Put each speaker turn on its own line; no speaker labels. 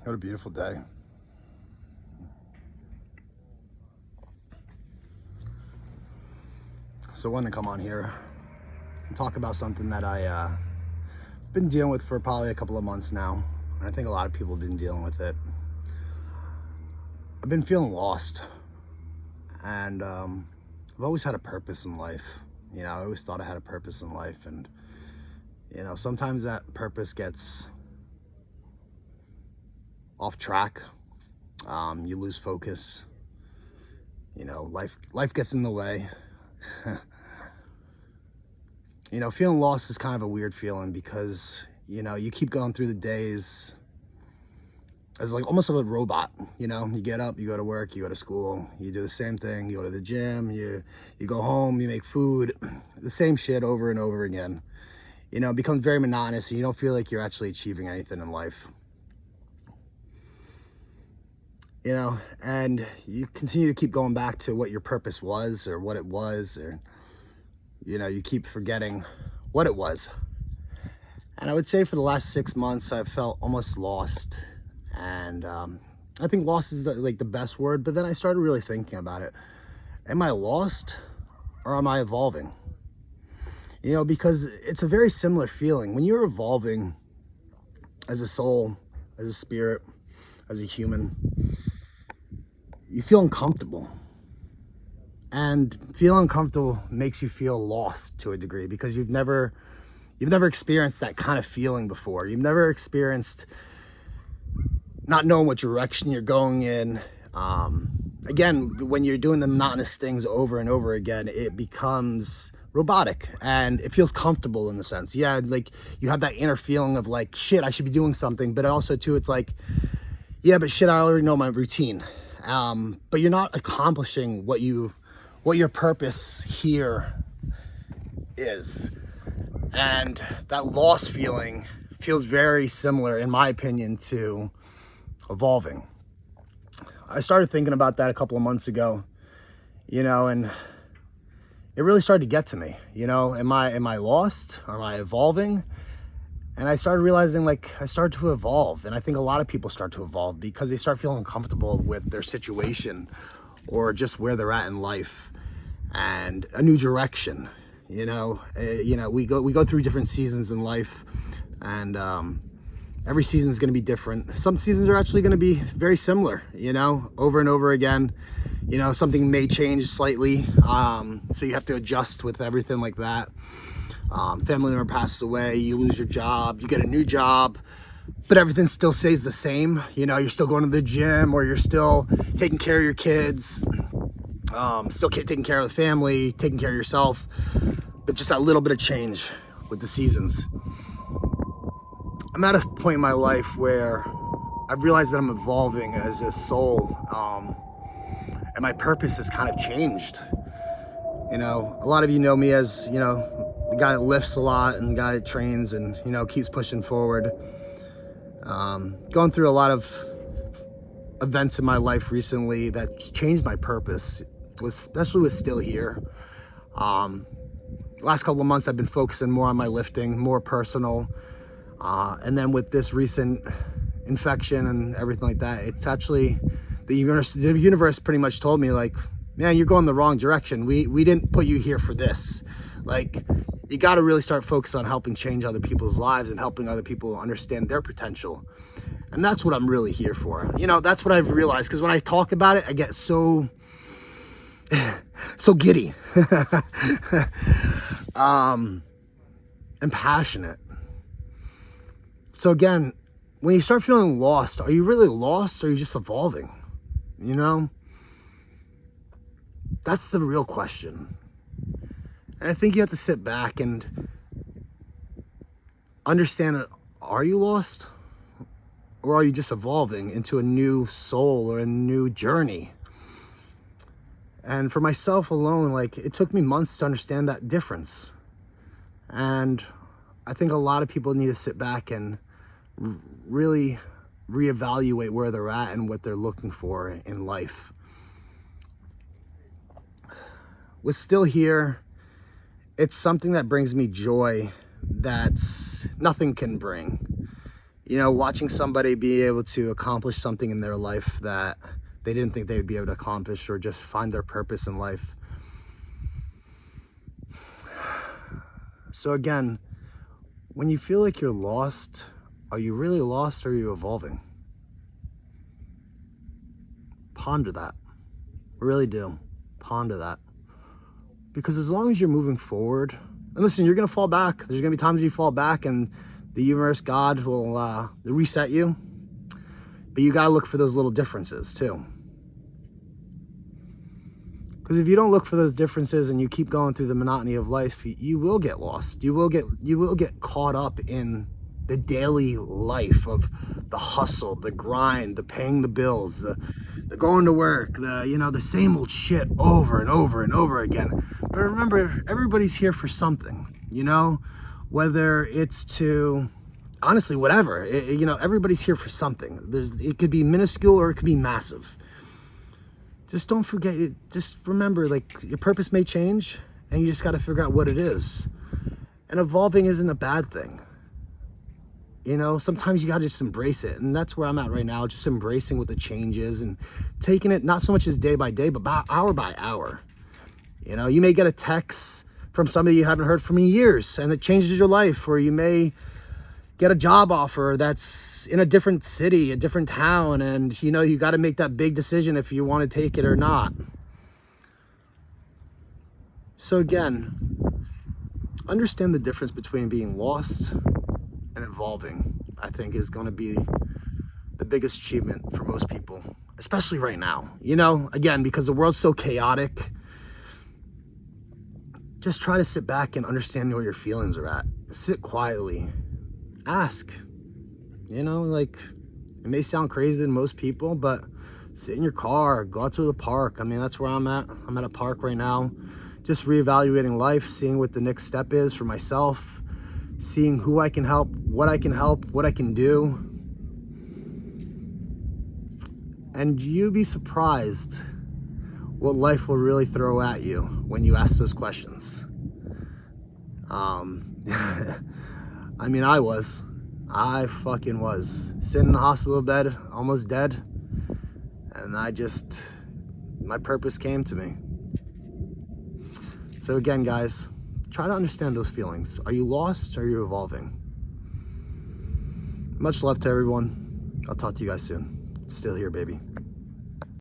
What a beautiful day. So I wanted to come on here and talk about something that I been dealing with for probably a couple of months now. And I think a lot of people have been dealing with it. I've been feeling lost. And I've always had a purpose in life. You know, I always thought I had a purpose in life. And, you know, sometimes that purpose gets off track. You lose focus. You know, life gets in the way. You know, feeling lost is kind of a weird feeling because, you know, you keep going through the days as like almost like a robot. You know, you get up, you go to work, you go to school, you do the same thing, you go to the gym, you go home, you make food, the same shit over and over again. You know, it becomes very monotonous and you don't feel like you're actually achieving anything in life. You know, and you continue to keep going back to what your purpose was or what it was, or, you know, you keep forgetting what it was. And I would say for the last 6 months, I've felt almost lost. And I think lost is like the best word, but then I started really thinking about it. Am I lost or am I evolving? You know, because it's a very similar feeling. When you're evolving as a soul, as a spirit, as a human, you feel uncomfortable. And feeling uncomfortable makes you feel lost to a degree because you've never experienced that kind of feeling before. You've never experienced not knowing what direction you're going in. Again, when you're doing the monotonous things over and over again, it becomes robotic and it feels comfortable in the sense. Yeah, like you have that inner feeling of like, shit, I should be doing something. But also too, it's like, yeah, but shit, I already know my routine. But you're not accomplishing what your purpose here is. And that lost feeling feels very similar, in my opinion, to evolving. I started thinking about that a couple of months ago, you know, and it really started to get to me. You know, am I lost? Am I evolving? And I started realizing, like, I started to evolve. And I think a lot of people start to evolve because they start feeling comfortable with their situation or just where they're at in life and a new direction. You know, we go through different seasons in life, and every season is going to be different. Some seasons are actually going to be very similar, you know, over and over again. You know, something may change slightly, so you have to adjust with everything like that. Family member passes away, you lose your job, you get a new job, but everything still stays the same. You know, you're still going to the gym, or you're still taking care of your kids, still taking care of the family, taking care of yourself, but just that little bit of change with the seasons. I'm at a point in my life where I've realized that I'm evolving as a soul, and my purpose has kind of changed. You know, a lot of you know me as, you know, the guy that lifts a lot and the guy that trains and, you know, keeps pushing forward. Going through a lot of events in my life recently that changed my purpose, especially with Still Here. Last couple of months I've been focusing more on my lifting, more personal. And then with this recent infection and everything like that, it's actually the universe pretty much told me, like, man, you're going the wrong direction. We didn't put you here for this. Like, you got to really start focusing on helping change other people's lives and helping other people understand their potential. And that's what I'm really here for. You know, that's what I've realized, because when I talk about it, I get so giddy and passionate. So again, when you start feeling lost, are you really lost, or are you just evolving? You know, that's the real question. And I think you have to sit back and understand that, are you lost? Or are you just evolving into a new soul or a new journey? And for myself alone, like, it took me months to understand that difference. And I think a lot of people need to sit back and really reevaluate where they're at and what they're looking for in life. With Still Here, it's something that brings me joy that's nothing can bring. You know, watching somebody be able to accomplish something in their life that they didn't think they would be able to accomplish, or just find their purpose in life. So again, when you feel like you're lost, are you really lost, or are you evolving? Ponder that. Really do. Ponder that. Because as long as you're moving forward, and listen, you're going to fall back. There's going to be times you fall back and the universe, God will reset you. But you got to look for those little differences too. Because if you don't look for those differences and you keep going through the monotony of life, you will get lost. You will get caught up in the daily life of the hustle, the grind, the paying the bills, the going to work, the same old shit over and over and over again. But remember, everybody's here for something, whether it's to, honestly, whatever, everybody's here for something. It could be minuscule or it could be massive. Just don't forget, just remember, like, your purpose may change and you just got to figure out what it is. And evolving isn't a bad thing. Sometimes you got to just embrace it. And that's where I'm at right now, just embracing what the change is and taking it not so much as day by day, but hour by hour. You may get a text from somebody you haven't heard from in years and it changes your life, or you may get a job offer that's in a different city, a different town, and you got to make that big decision if you want to take it or not. So again, understand the difference between being lost and evolving. I think is going to be the biggest achievement for most people, especially right now. Again, because the world's so chaotic, just try to sit back and understand where your feelings are at. Sit quietly. Ask. It may sound crazy to most people, but sit in your car, go out to the park. That's where I'm at. I'm at a park right now, just reevaluating life, seeing what the next step is for myself, seeing who I can help, what I can do. And you'd be surprised what life will really throw at you when you ask those questions. I fucking was sitting in the hospital bed, almost dead. And my purpose came to me. So again, guys, try to understand those feelings. Are you lost or are you evolving? Much love to everyone. I'll talk to you guys soon. Still here, baby.